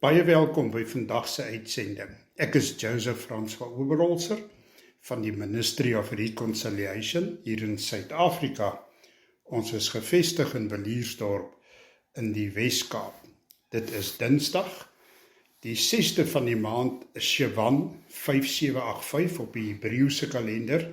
Baie welkom by vandag se uitsending. Ek is Joseph Francois Oberholzer van die Ministry of Reconciliation hier in Suid-Afrika. Ons is gevestig in Viliersdorp in die Wes-Kaap. Dit is Dinsdag, die 6de van die maand Shevan 5785 op die Hebreëse kalender,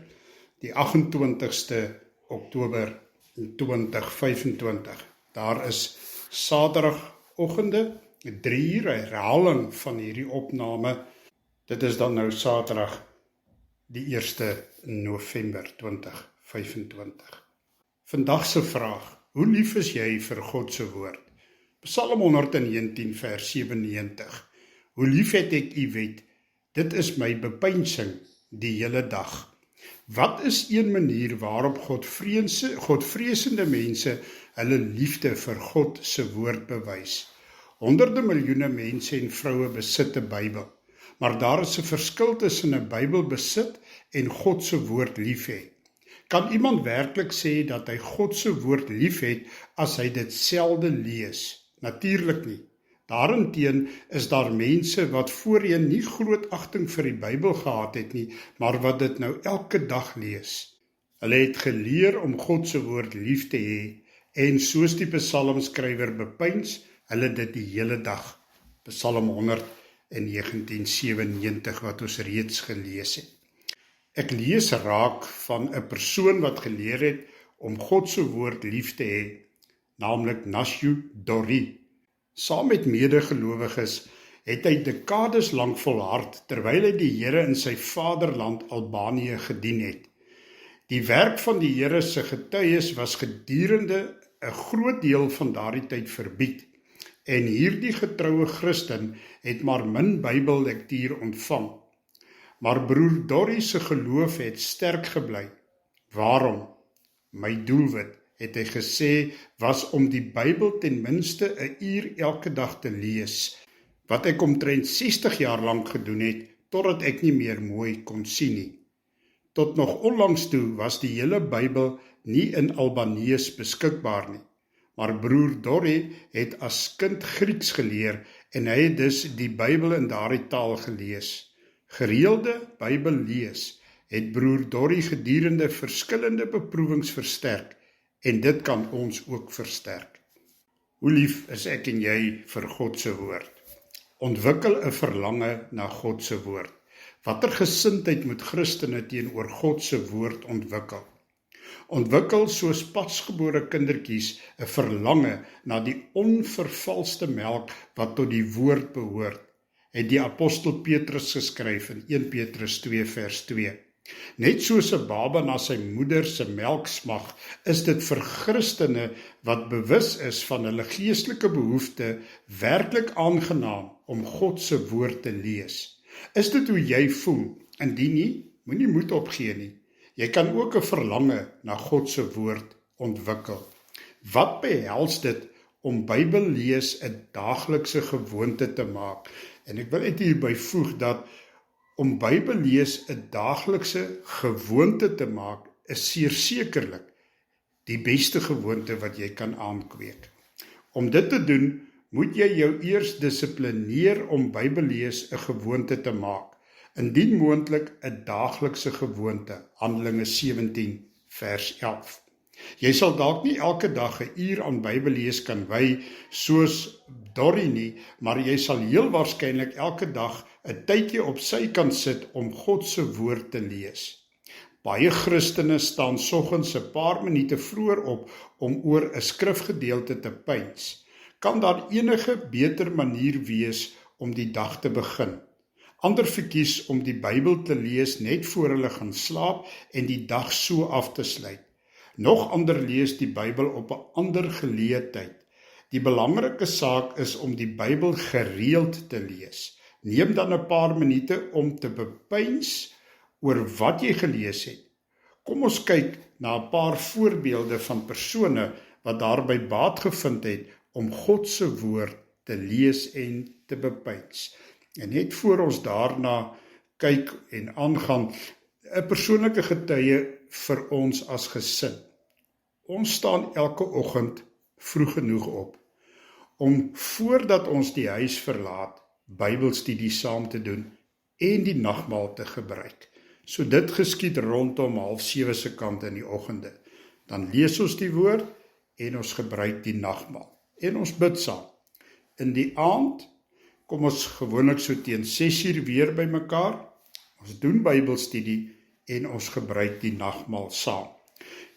die 28ste Oktober 2025. Daar is Saterdagoggende 3 uur herhaling van hierdie opname. Dit is dan nou Saterdag die 1 November 2025. Vandag se vraag: hoe lief is jy vir God se woord? Psalm 119 vers 97. Hoe lief het ek u wet, dit is my bepeinsing die hele dag. Wat is een manier waarop Godvreesende mense hulle liefde vir God se woord bewys? Honderde miljoene mense en vroue besit 'n Bybel, maar daar is 'n verskil tussen 'n Bybel besit en God se woord liefhê. Kan iemand werklik sê dat hy God se woord liefhet as hy dit selde lees? Natuurlik nie. Daarenteen is daar mense wat voorheen nie groot agting vir die Bybel gehad het nie, maar wat dit nou elke dag lees. Hulle het geleer om God se woord lief te hê en soos die psalmskrywer bepeins, hulle dit die hele dag. Psalm 119:97 wat ons reeds gelees het. Ek lees raak van 'n persoon wat geleer het om God se woord lief te hê, naamlik Nasju Dori. Saam met medegelowiges het hy dekades lank volhard terwyl hy die Here in sy vaderland Albanië gedien het. Die werk van die Here se getuies was gedurende 'n groot deel van daardie tyd verbied. En hierdie getroue Christen het maar min Bybellektuur ontvang. Maar broer Dorrie se geloof het sterk gebly. Waarom? My doelwit, het hy gesê, was om die Bybel ten minste 'n uur elke dag te lees, wat ek omtrent 60 jaar lank gedoen het, totdat ek nie meer mooi kon sien nie. Tot nog onlangs toe was die hele Bybel nie in Albanees beskikbaar nie. Maar broer Dorrie het as kind Grieks geleer en hy het dus die Bybel in daardie taal gelees. Gereelde Bybel lees het broer Dorrie gedurende verskillende beproewings versterk en dit kan ons ook versterk. Hoe lief is ek en jy vir God se woord? Ontwikkel 'n verlange na God se woord. Watter gesindheid moet Christene teenoor God se woord ontwikkel? Ontwikkel soos pasgebore kindertjies 'n verlange na die onvervalste melk wat tot die woord behoort, het die apostel Petrus geskryf in 1 Petrus 2 vers 2. Net soos 'n baba na sy moeder se melk smag, is dit vir Christene wat bewus is van hulle geestelike behoefte werklik aangenaam om God se woord te lees. Is dit hoe jy voel? Indien nie, moenie moed opgee nie. Jy kan ook 'n verlange na God se woord ontwikkel. Wat behels dit om Bybel lees 'n daaglikse gewoonte te maak? En ek wil net hierby voeg dat om Bybel lees 'n daaglikse gewoonte te maak, is sekerlik die beste gewoonte wat jy kan aankweek. Om dit te doen, moet jy jou eers dissiplineer om Bybel lees 'n gewoonte te maak. Indien moontlik 'n daaglikse gewoonte, Handelinge 17 vers 11. Jy sal dalk nie elke dag 'n uur aan Bybel lees kan wy soos Dorrie nie, maar jy sal heel waarskynlik elke dag 'n tydjie op sy kant sit om God se woord te lees. Baie Christene staan soggens 'n paar minute vroeër op om oor 'n skrifgedeelte te pyns. Kan daar enige beter manier wees om die dag te begin? Ander verkies om die Bybel te lees net voor hulle gaan slaap en die dag so af te sluit. Nog ander lees die Bybel op 'n ander geleë tyd. Die belangrike saak is om die Bybel gereeld te lees. Neem dan 'n paar minute om te bepeins oor wat jy gelees het. Kom ons kyk na 'n paar voorbeelde van persone wat daarby baat gevind het om God se woord te lees en te bepeins. En net voor ons daarna kyk en aangaan, 'n persoonlike getuie vir ons as gesin. Ons staan elke oggend vroeg genoeg op. om voordat ons die huis verlaat, Bybelstudie saam te doen en die nagmaal te gebruik. So dit geskied rondom 6:30 se kant in die oggende. Dan lees ons die woord en ons gebruik die nagmaal. En ons bid saam. In die aand kom ons gewoonlik so teen 6:00 weer by mekaar. Ons doen Bybelstudie en ons gebruik die nagmaal saam.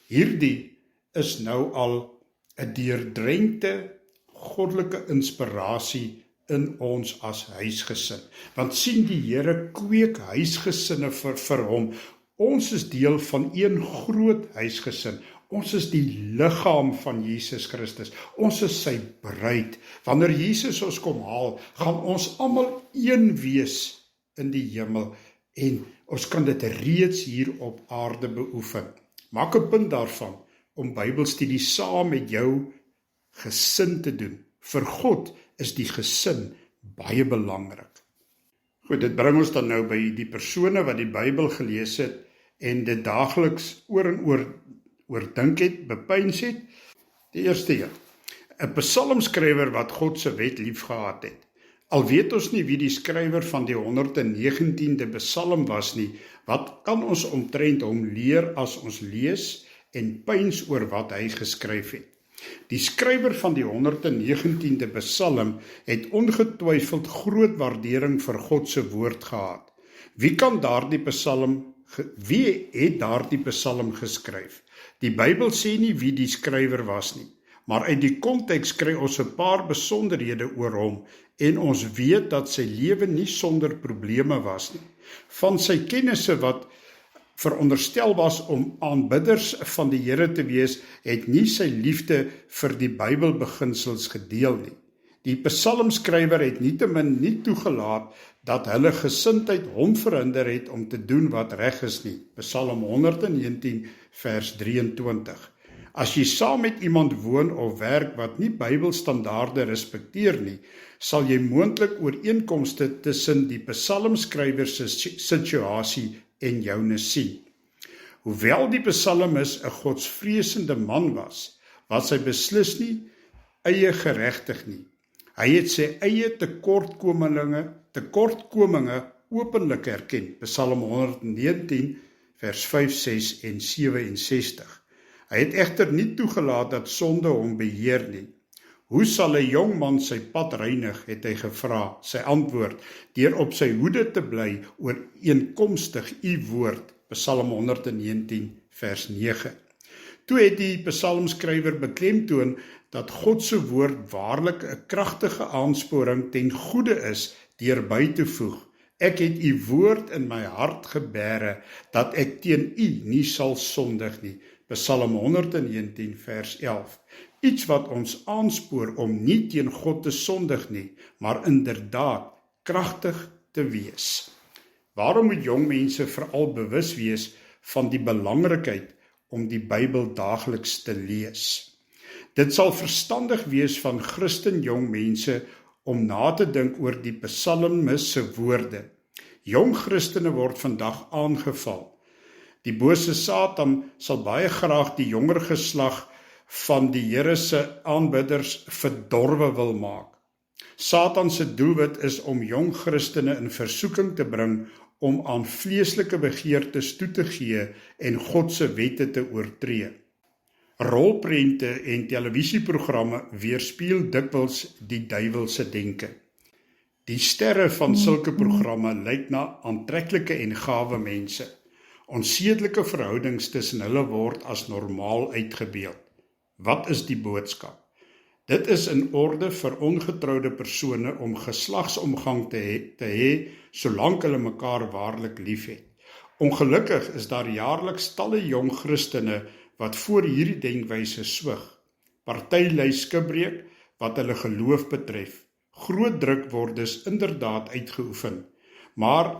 Hierdie is nou al 'n deurdrenkte goddelike inspirasie in ons as huisgesin. Want sien, die Here kweek huisgesinne vir hom. Ons is deel van een groot huisgesin. Ons is die liggaam van Jesus Christus. Ons is sy bruid. Wanneer Jesus ons kom haal, gaan ons almal een wees in die hemel en ons kan dit reeds hier op aarde beoefen. Maak 'n punt daarvan om Bybelstudie saam met jou gesin te doen. Vir God is die gesin baie belangrik. Goed, dit bring ons dan nou by die persone wat die Bybel gelees het en dit daagliks oor en oordink het, bepeins het. Die eerste een, 'n psalmskrywer wat God se wet liefgehad het. Al weet ons nie wie die skrywer van die 119de psalm was nie, wat kan ons omtrent hom leer as ons lees en pyns oor wat hy geskryf het? Die skrywer van die 119de psalm het ongetwyfeld groot waardering vir God se woord gehad. Wie het daardie psalm geskryf? Die Bybel sê nie wie die skrywer was nie, maar uit die konteks kry ons 'n paar besonderhede oor hom en ons weet dat sy lewe nie sonder probleme was nie. Van sy kennisse wat veronderstel was om aanbidders van die Here te wees, het nie sy liefde vir die Bybelbeginsels gedeel nie. Die psalmskrywer het nietemin nie toegelaat dat hulle gesindheid hom verhinder het om te doen wat reg is nie. Psalm 119 vers 23. As jy saam met iemand woon of werk wat nie Bybelstandaarde respekteer nie, sal jy moontlik ooreenkomste tussen die psalmskrywer se situasie en joune sien. Hoewel die psalmis 'n godsvreesende man was hy beslis nie eie geregtig nie. Hy het sy eie tekortkominge openlik erken. Psalm 119 vers 5, 6 en 67. Hy het egter nie toegelaat dat sonde hom beheer nie. Hoe sal 'n jong man sy pad reinig, het hy gevra. Sy antwoord, deur op sy hoede te bly ooreenkomstig u woord. Psalm 119 vers 9. Toe het die psalmskrywer beklemtoon dat God se woord waarlik 'n kragtige aansporing ten goeie is deur by te voeg. Ek het u woord in my hart gebere, dat ek teen u nie sal sondig nie. Psalm 119 vers 11. Iets wat ons aanspoor om nie teen God te sondig nie, maar inderdaad kragtig te wees. Waarom moet jong mense veral bewus wees van die belangrikheid om die Bybel daagliks te lees? Dit sal verstandig wees van Christen jong mense om na te dink oor die psalmis se woorde. Jong Christene word vandag aangeval. Die bose Satan sal baie graag die jonger geslag van die Here se aanbidders verdorwe wil maak. Satan se doelwit is om jong Christene in versoeking te bring om aan vleeslike begeertes toe te gee en God se wette te oortree. Rolprente en televisieprogramme weerspieël dikwels die duiwel se denke. Die sterre van sulke programme lyk na aantreklike en gawe mense. Onsedelike verhoudings tussen hulle word as normaal uitgebeeld. Wat is die boodskap? Dit is in orde vir ongetroude persone om geslagsomgang te hê solank hulle mekaar waarlik liefhet. Ongelukkig is daar jaarliks talle jong Christene wat voor hierdie denkwyse swig. Party ly skibreek wat hulle geloof betref. Groot druk word dus inderdaad uitgeoefen. Maar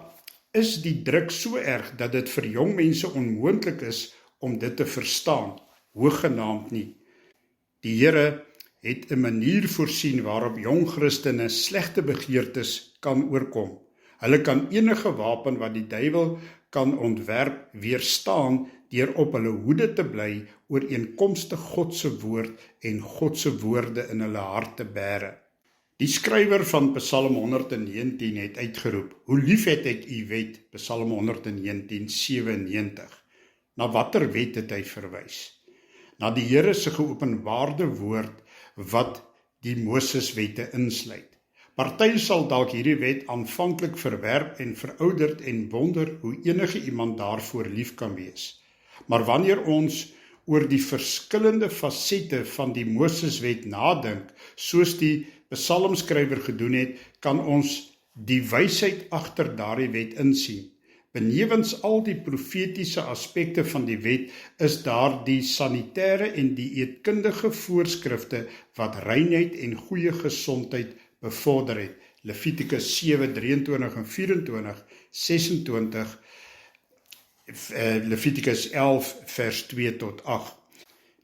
is die druk so erg dat dit vir jong mense onmoontlik is om dit te verstaan? Hoegenaamd nie. Die Here het 'n manier voorsien waarop jong Christene slegte begeertes kan oorkom. Hulle kan enige wapen wat die duiwel kan ontwerp weerstaan deur op hulle hoede te bly ooreenkomstig God se woord en God se woorde in hulle harte bære. Die skrywer van Psalm 119 het uitgeroep, hoe lief het ek u wet, Psalm 119:97. Na watter wet het hy verwys? Na die Here se geopenbaarde woord wat die Moseswette insluit. Party sal dalk hierdie wet aanvanklik verwerp en verouderd en wonder hoe enige iemand daarvoor lief kan wees. Maar wanneer ons oor die verskillende fasette van die Moseswet nadink, soos die psalmskrywer gedoen het, kan ons die wysheid agter daardie wet insien. Benewens al die profetiese aspekte van die wet is daar die sanitêre en die eetkundige voorskrifte wat reinheid en goeie gesondheid bevorder het. Levitikus 7:23 en 24, 26, Levitikus 11 vers 2 tot 8.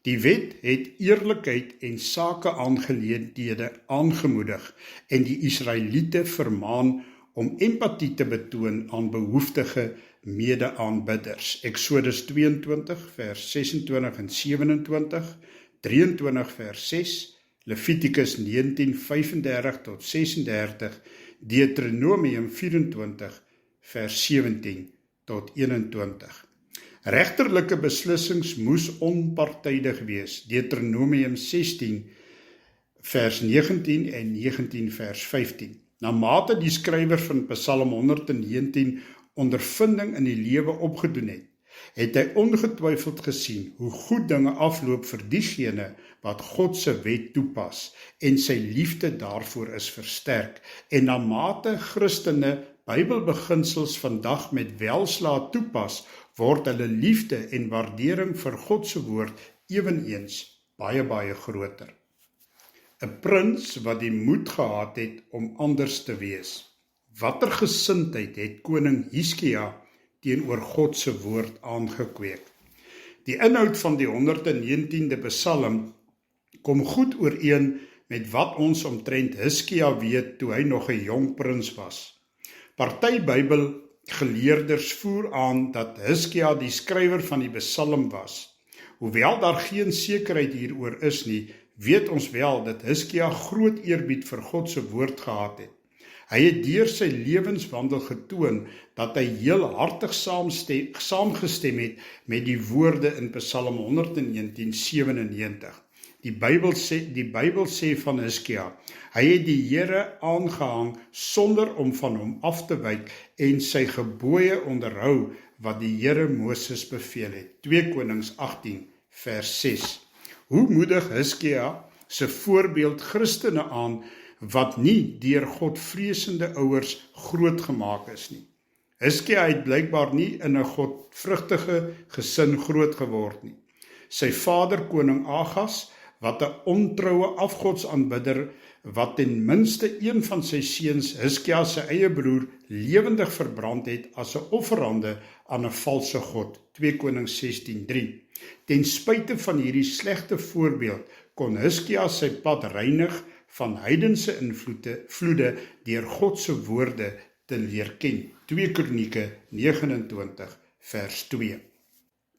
Die wet het eerlikheid en sakeaangeleenthede aangemoedig en die Israeliete vermaan om empatie te betoon aan behoeftige mede-aanbidders. Eksodus 22 vers 26 en 27, 23 vers 6, Levitikus 19:35 tot 36, Deuteronomium 24 vers 17 tot 21. Regterlike beslissings moes onpartydig wees, Deuteronomium 16 vers 19 en 19 vers 15. Na mate die skrywer van Psalm 119 ondervinding in die lewe opgedoen het hy ongetwyfeld gesien hoe goed dinge afloop vir diegene wat God se wet toepas en sy liefde daarvoor is versterk. En na mate Christene Bybelbeginsels vandag met welslae toepas, word hulle liefde en waardering vir God se woord eweneens baie groter. 'n Prins wat die moed gehad het om anders te wees. Watter gesindheid het koning Hiskia teenoor God se woord aangekweek? Die inhoud van die 119de Psalm kom goed ooreen met wat ons omtrent Hiskia weet toe hy nog 'n jong prins was. Party Bybelgeleerders voer aan dat Hiskia die skrywer van die Psalm was. Hoewel daar geen sekerheid hieroor is nie, weet ons wel dat Hiskia groot eerbied vir God se woord gehad het. Hy het deur sy lewenswandel getoon dat hy heel hartig saamgestem het met die woorde in Psalm 119:97. Die Bybel sê van Hiskia, hy het die Here aangehang sonder om van hom af te wyk en sy gebooie onderhou wat die Here Moses beveel het. 2 Konings 18 vers 6. Hoe moedig Hiskia se voorbeeld Christene aan wat nie deur godvreesende ouers grootgemaak is nie. Hiskia het blykbaar nie in 'n godvrugtige gesin groot geword nie. Sy vader koning Agas, wat 'n ontroue afgodsaanbidder, wat ten minste een van sy seuns, Hiskia se eie broer, lewendig verbrand het as 'n offerande aan 'n valse god. 2 Konings 16:3. Ten spyte van hierdie slegte voorbeeld, kon Hiskia sy pad reinig van heidense invloede deur God se woorde te leer ken. 2 Kronieke 29 vers 2.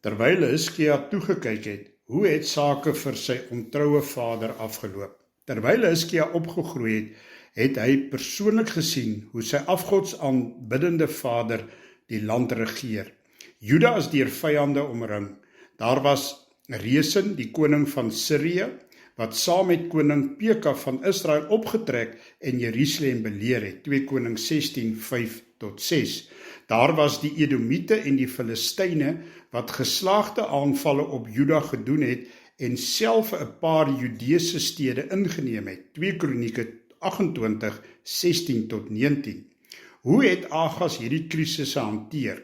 Terwyl Hiskia toegekyk het, hoe het sake vir sy ontroue vader afgeloop? Terwyl Hiskia opgegroei het, het hy persoonlik gesien hoe sy afgodsaanbiddende vader die land regeer. Juda is deur vyande omring. Daar was Resin, die koning van Sirië, wat saam met koning Peka van Israel opgetrek en Jerusalem beleer het. 2 Konings 16, 5 tot 6. Daar was die Edomite en die Filistyne wat geslaagde aanvalle op Juda gedoen het en self 'n paar Judeese stede ingeneem het. 2 Kronieke 28, 16 tot 19. Hoe het Agas hierdie krisisse hanteer?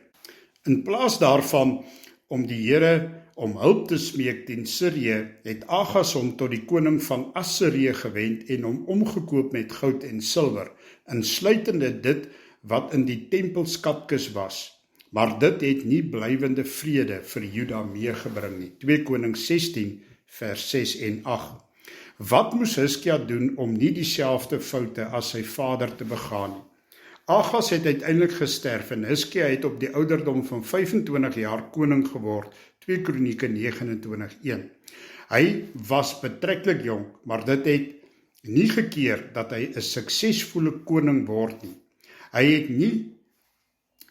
In plaas daarvan om die Here om hulp te smeek teen Sirië, het Agas hom tot die koning van Assirië gewend en hom omgekoop met goud en silwer, insluitende dit wat in die tempelskatkis was. Maar dit het nie blywende vrede vir Juda meegebring nie. 2 Konings 16 vers 6 en 8. Wat moes Hiskia doen om nie dieselfde foute as sy vader te begaan nie? Agas het uiteindelik gesterf en Hiskia het op die ouderdom van 25 jaar koning geword 2 Kronieke 29:1. Hy was betreklik jonk, maar dit het nie gekeer dat hy 'n suksesvolle koning word nie. Hy het nie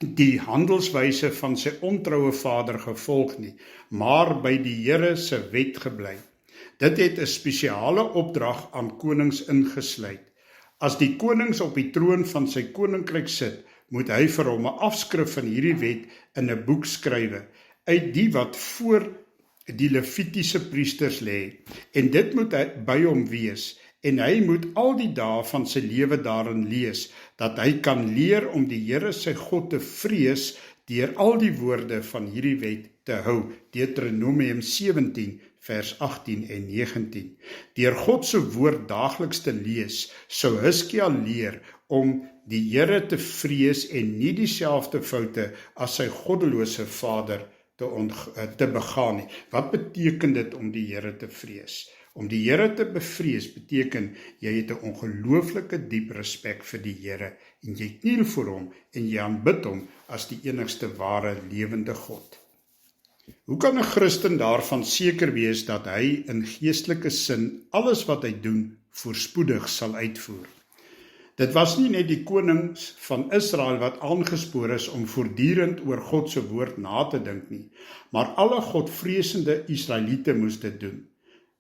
die handelswyse van sy ontroue vader gevolg nie, maar by die Here se wet gebly. Dit het 'n spesiale opdrag aan konings ingesluit. As die konings op die troon van sy koninkryk sit, moet hy vir hom 'n afskrif van hierdie wet in 'n boek skrywe, uit die wat voor die Levitiese priesters lê, en dit moet by hom wees, en hy moet al die dae van sy lewe daarin lees, dat hy kan leer om die Here sy God te vrees deur al die woorde van hierdie wet te hou. Deuteronomium 17 vers 18 en 19. Deur God se woord daagliks te lees, sou Hizkia leer om die Here te vrees en nie dieselfde foute as sy goddelose vader te begaan nie. Wat beteken dit om die Here te vrees? Om die Here te bevrees beteken jy het 'n ongelooflike diep respek vir die Here en jy kniel voor hom en jy aanbid hom as die enigste ware lewende God. Hoe kan 'n Christen daarvan seker wees dat hy in geestelike sin alles wat hy doen voorspoedig sal uitvoer? Dit was nie net die konings van Israel wat aangespoor is om voortdurend oor God se woord na te dink nie, maar alle godvreesende Israeliete moes dit doen.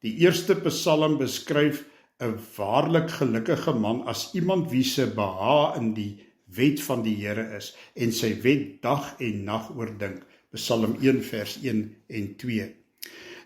Die eerste Psalm beskryf 'n waarlik gelukkige man as iemand wie se behaag in die wet van die Here is en sy wet dag en nag oordink. Psalm 1 vers 1 en 2.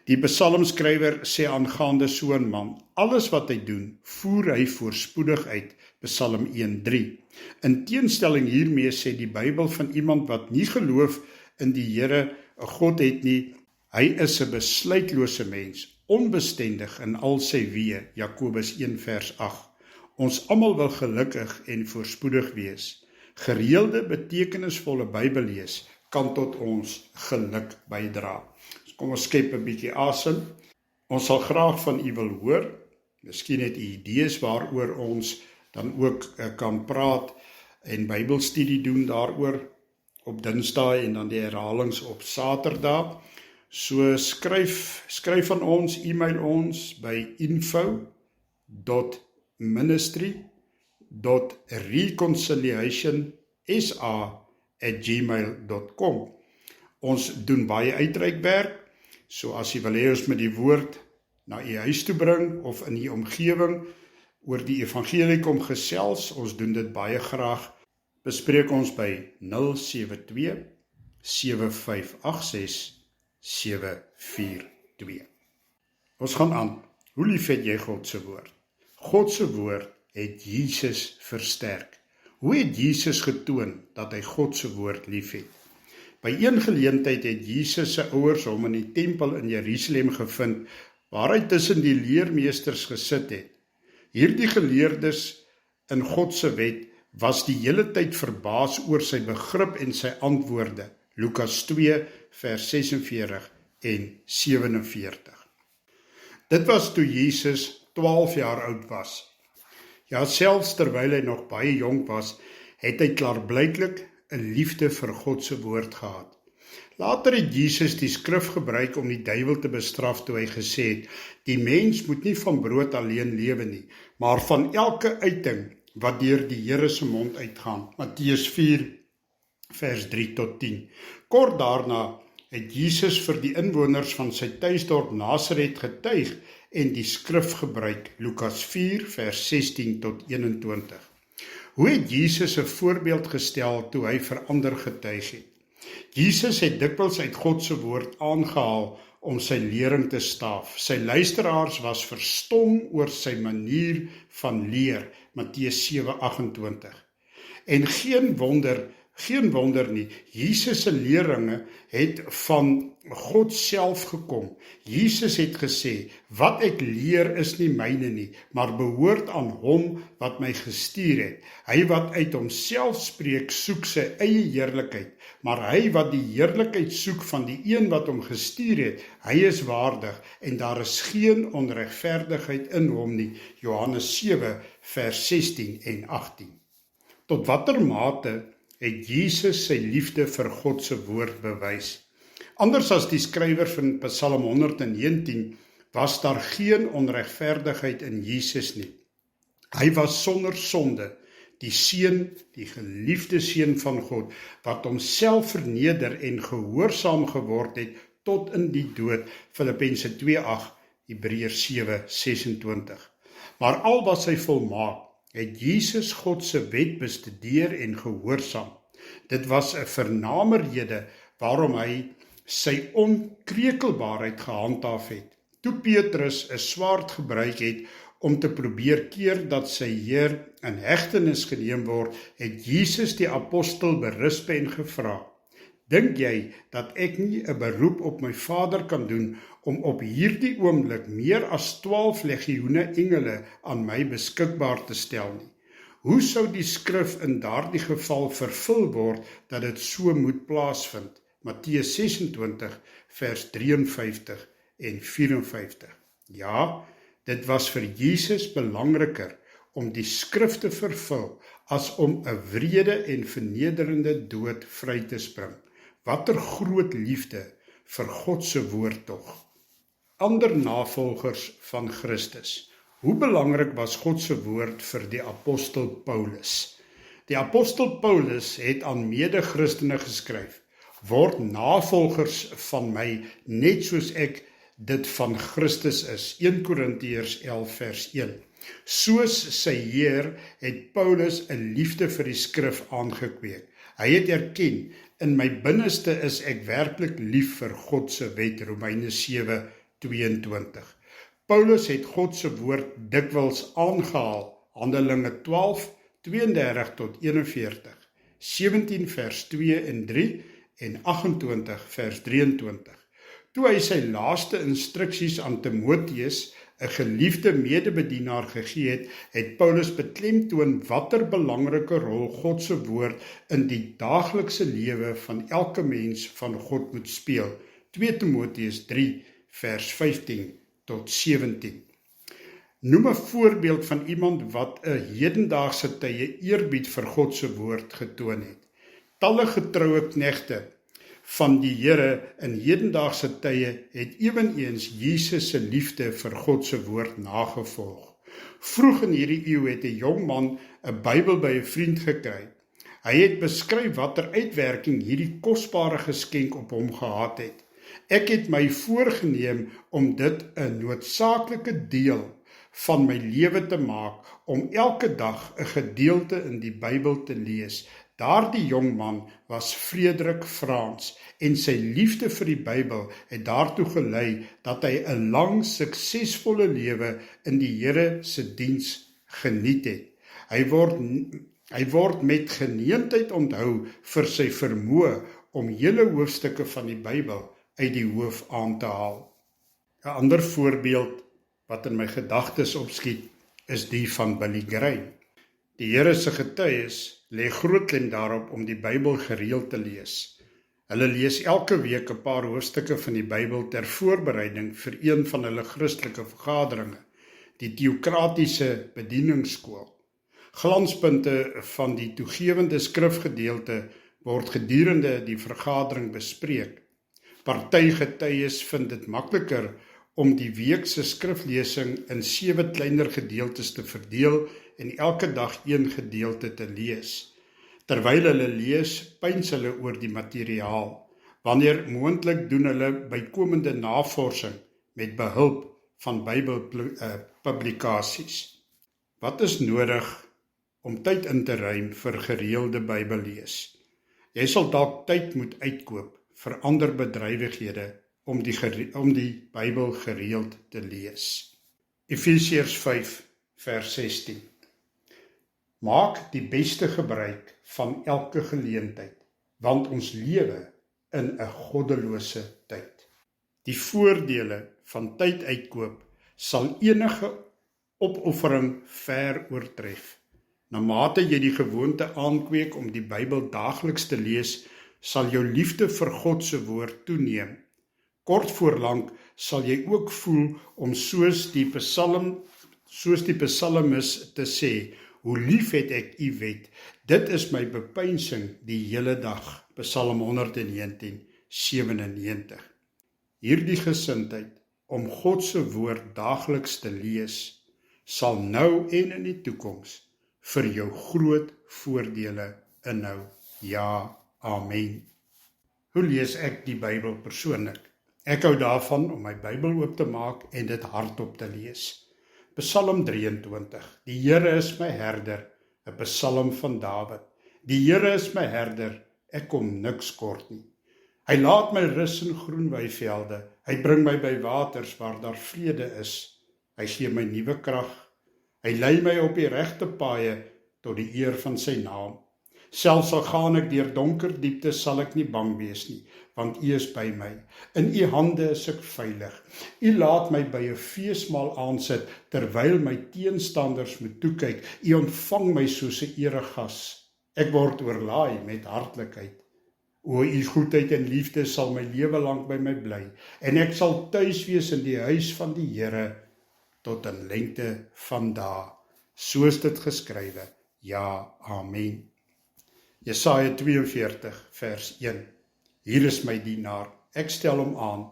Die psalmskrywer sê aangaande so 'n man, alles wat hy doen, voer hy voorspoedig uit. Psalm 1:3. In teenstelling hiermee sê die Bybel van iemand wat nie geloof in die Here, 'n God het nie, hy is 'n besluitlose mens, onbestendig in al sy weë. Jakobus 1 vers 8. Ons almal wil gelukkig en voorspoedig wees. Gereelde, betekenisvolle Bybellees kan tot ons geluk bydra. Kom ons skep 'n bietjie asem. Ons sal graag van u wil hoor. Miskien het u idees waaroor ons dan ook kan praat en Bybelstudie doen daaroor op Dinsdae en dan die herhalings op Saterdag. So skryf aan ons, e-mail ons by info.ministry.reconciliationsa@gmail.com. Ons doen baie uitreikwerk, so as jy wil hê ons met die woord na u huis toe bring of in u omgewing oor die evangelie kom gesels, ons doen dit baie graag. Bespreek ons by 072-7586-742. Ons gaan aan. Hoe lief het jy God se woord? God se woord het Jesus versterk. Hoe het Jesus getoon dat hy God se woord lief het? By een geleentheid het Jesus se ouers hom in die tempel in Jerusalem gevind, waar hy tussen die leermeesters gesit het. Hierdie geleerdes in God se wet was die hele tyd verbaas oor sy begrip en sy antwoorde. Lukas 2 vers 46 en 47. Dit was toe Jesus 12 jaar oud was. Ja, selfs terwyl hy nog baie jonk was, het hy klaarblyklik 'n liefde vir God se woord gehad. Later het Jesus die skrif gebruik om die duiwel te bestraf toe hy gesê het, die mens moet nie van brood alleen lewe nie, maar van elke uiting wat deur die Here se mond uitgaan. Matteus 4 vers 3 tot 10. Kort daarna het Jesus vir die inwoners van sy tuisdorp Nasaret getuig en die skrif gebruik. Lukas 4 vers 16 tot 21. Hoe het Jesus 'n voorbeeld gestel toe hy vir ander getuig het? Jesus het dikwels uit God se woord aangehaal om sy lering te staaf. Sy luisteraars was verstom oor sy manier van leer. Matteus 7:28. En geen wonder nie, Jesus se leringe het van God self gekom. Jesus het gesê, wat ek leer is nie myne nie, maar behoort aan hom wat my gestuur het. Hy wat uit homself spreek, soek sy eie heerlikheid, maar hy wat die heerlikheid soek van die een wat hom gestuur het, hy is waardig en daar is geen onregverdigheid in hom nie. Johannes 7 vers 16 en 18. Tot watter mate het Jesus sy liefde vir God se woord bewys? Anders as die skrywer van Psalm 119, was daar geen onregverdigheid in Jesus nie. Hy was sonder sonde, die seun, die geliefde seun van God, wat homself verneder en gehoorsaam geword het tot in die dood, Filippense 2:8, Hebreërs 7:26. Maar al was hy volmaak, het Jesus God se wet bestudeer en gehoorsaam. Dit was 'n vername rede waarom hy sy onkrekelbaarheid gehandhaaf het. Toe Petrus 'n swaard gebruik het om te probeer keer dat sy Heer in hegtenis geneem word, het Jesus die apostel berisp en gevra: Dink jy dat ek nie 'n beroep op my Vader kan doen om op hierdie oomblik meer as 12 legioene engele aan my beskikbaar te stel nie? Hoe sou die skrif in daardie geval vervul word dat dit so moet plaasvind? Matteus 26 vers 53 en 54. Ja, dit was vir Jesus belangriker om die skrif te vervul as om 'n wrede en vernederende dood vry te spring. Watter groot liefde vir God se woord tog. Ander navolgers van Christus. Hoe belangrik was God se woord vir die apostel Paulus? Die apostel Paulus het aan mede-Christene geskryf: Word navolgers van my, net soos ek dit van Christus is. 1 Korintiërs 11 vers 1. Soos sy Heer het Paulus 'n liefde vir die skrif aangekweek. Hy het erken, in my binneste is ek werklik lief vir God se wet, Romeine 7:22. Paulus het God se woord dikwels aangehaal, Handelinge 12:32 tot 41, 17 vers 2 en 3 en 28 vers 23. Toe hy sy laaste instruksies aan Timoteus, 'n geliefde medebedienaar gegee het, het Paulus beklemtoon watter belangrike rol God se woord in die daaglikse lewe van elke mens van God moet speel. 2 Timoteus 3 vers 15 tot 17. Noem 'n voorbeeld van iemand wat 'n hedendaagse tye eerbied vir God se woord getoon het. Talle getroue knegte van die Here in hedendaagse tye het eweneens Jesus se liefde vir God se woord nagevolg. Vroeg in hierdie eeu het 'n jong man 'n Bybel by 'n vriend gekry. Hy het beskryf watter uitwerking hierdie kosbare geskenk op hom gehad het. Ek het my voorgenem om dit 'n noodsaaklike deel van my lewe te maak, om elke dag 'n gedeelte in die Bybel te lees. Daardie jong man was Frederik Frans en sy liefde vir die Bybel het daartoe gelei dat hy 'n lang, suksesvolle lewe in die Here se diens geniet het. Hy word met geneentheid onthou vir sy vermoë om hele hoofstukke van die Bybel uit die hoof aan te haal. 'n ander voorbeeld wat in my gedagtes opskiet, is die van Billy Graham. Die Here se getuies lê groot klem daarop om die Bybel gereeld te lees. Hulle lees elke week 'n paar hoofstukke van die Bybel ter voorbereiding vir een van hulle Christelike vergaderinge, die Teokratiese Bedieningsskool. Glanspunte van die toegewende skrifgedeelte word gedurende die vergadering bespreek. Partygetuies vind dit makliker om die week se skriflesing in 7 kleiner gedeeltes te verdeel en elke dag een gedeelte te lees. Terwyl hulle lees, pyns hulle oor die materiaal. Wanneer moontlik doen hulle bykomende navorsing met behulp van Bybelpublikasies. Wat is nodig om tyd in te ruim vir gereelde Bybellees? Jy sal dalk tyd moet uitkoop vir ander bedrywighede om die Bybel gereeld te lees. Efesiërs 5 vers 16. Maak die beste gebruik van elke geleentheid, want ons lewe in 'n goddelose tyd. Die voordele van tyd uitkoop sal enige opoffering ver oortref. Namate jy die gewoonte aankweek om die Bybel daagliks te lees, sal jou liefde vir God se woord toeneem. Kort voorlank sal jy ook voel om soos die psalmis te sê: Hoe lief het ek u wet, dit is my bepeinsing die hele dag. Psalm 119 97. Hierdie gesindheid om God se woord daagliks te lees, sal nou en in die toekoms vir jou groot voordele inhou. Ja, amen. Hoe lees ek die Bybel persoonlik? Ek hou daarvan om my Bybel oop te maak en dit hardop te lees. Psalm 23. Die Here is my herder, 'n psalm van Dawid. Die Here is my herder, ek kom niks kort nie. Hy laat my rus in groen weivelde, hy bring my by waters waar daar vrede is. Hy gee my nuwe krag, hy lei my op die regte paaie tot die eer van sy naam. Selfs al gaan ek deur donker diepte, sal ek nie bang wees nie, want U is by my. In U hande is ek veilig. U laat my by 'n feesmaal aansit, terwyl my teenstanders moet toekyk. U ontvang my soos 'n eregas. Ek word oorlaai met hartlikheid. O, U goedheid en liefde sal my lewe lank by my bly, en ek sal tuis wees in die huis van die Here tot in lengte van dae. So is dit geskrywe. Ja, amen. Jesaja 42 vers 1. Hier is my dienaar, ek stel hom aan.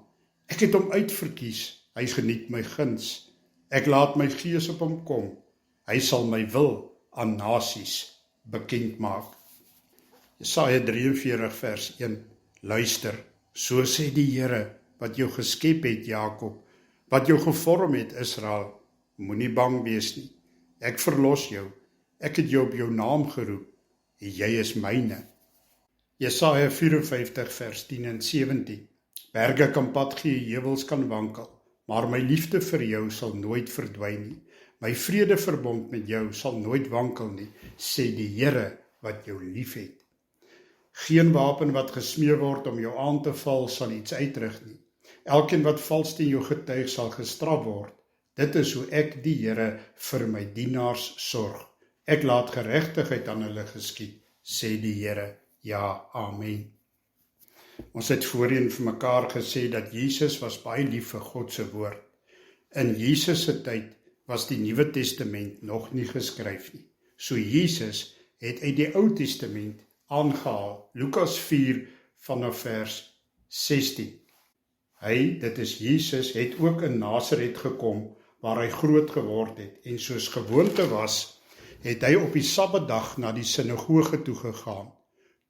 Ek het hom uitverkies, hy geniet my guns. Ek laat my gees op hom kom. Hy sal my wil aan nasies bekend maak. Jesaja 43 vers 1. Luister, so sê die Here, wat jou geskep het, Jakob, wat jou gevorm het, Israel. Moenie bang wees nie. Ek verlos jou. Ek het jou op jou naam geroep. Jy is myne. Jesaja 54 vers 10 en 17. Berge kan pad gee, heuwels kan wankel, maar my liefde vir jou sal nooit verdwyn nie. My vredeverbond met jou sal nooit wankel nie, sê die Here wat jou liefhet. Geen wapen wat gesmee word om jou aan te val sal iets uitrig nie. Elkeen wat vals teen jou getuig sal gestraf word. Dit is hoe ek die Here vir my dienaars sorg. Ek laat geregtigheid aan hulle geskied, sê die Here. Ja, amen. Ons het voorheen vir mekaar gesê dat Jesus was baie lief vir God se woord. In Jesus se tyd was die Nuwe Testament nog nie geskryf nie. So Jesus het uit die Ou Testament aangehaal, Lukas 4 vanaf vers 16. Hy, dit is Jesus, het ook in Nasaret gekom, waar hy groot geword het, en soos gewoonte was, het hy op die Sabbatdag na die sinagoge toe gegaan.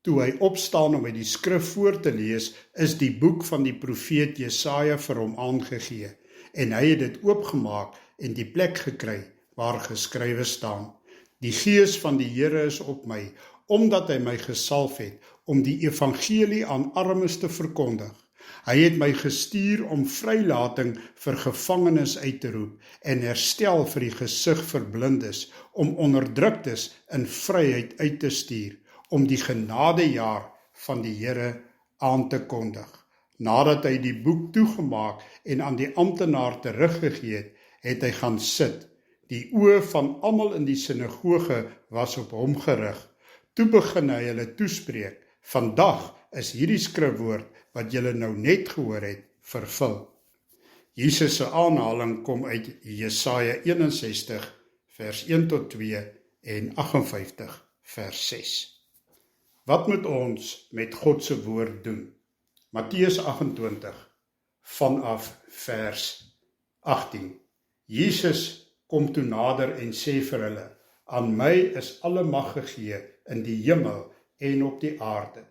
Toe hy opstaan om uit die skrif voor te lees, is die boek van die profeet Jesaja vir hom aangegee, en hy het dit oopgemaak en die plek gekry waar geskrywe staan. Die Gees van die Here is op my, omdat hy my gesalf het om die evangelie aan armes te verkondig. Hy het my gestuur om vrylating vir gevangenes uit te roep en herstel vir die gesig vir blindes, om onderdruktes in vryheid uit te stuur, om die genadejaar van die Here aan te kondig. Nadat hy die boek toegemaak en aan die amptenaar teruggegee het, het hy gaan sit. Die oë van almal in die sinagoge was op hom gerig. Toe begin hy hulle toespreek. Vandag is hierdie skrifwoord wat julle nou net gehoor het, vervul. Jesus se aanhaling kom uit Jesaja 61 vers 1 tot 2 en 58 vers 6. Wat moet ons met God se woord doen? Matteus 28 vanaf vers 18. Jesus kom toe nader en sê vir hulle, aan my is alle mag gegee in die hemel en op die aarde.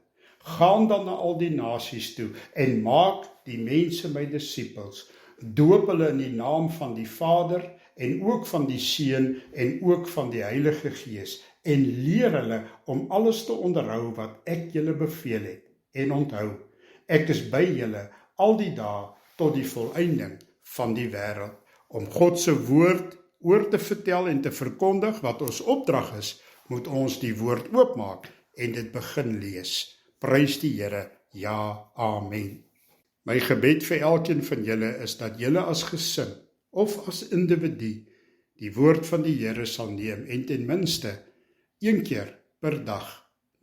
Gaan dan na al die nasies toe en maak die mense my disippels, doop hulle in die naam van die Vader en ook van die Seun en ook van die Heilige Gees en leer hulle om alles te onderhou wat ek julle beveel het. En onthou, ek is by julle al die dae tot die volëinding van die wêreld, om God se woord oor te vertel en te verkondig. Wat ons opdrag is, moet ons die woord oopmaak en dit begin lees. Prys die Here, ja, amen. My gebed vir elkeen van julle is dat julle as gesin of as individu die woord van die Here sal neem en ten minste een keer per dag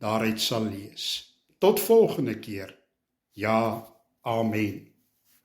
daaruit sal lees. Tot volgende keer. Ja, amen.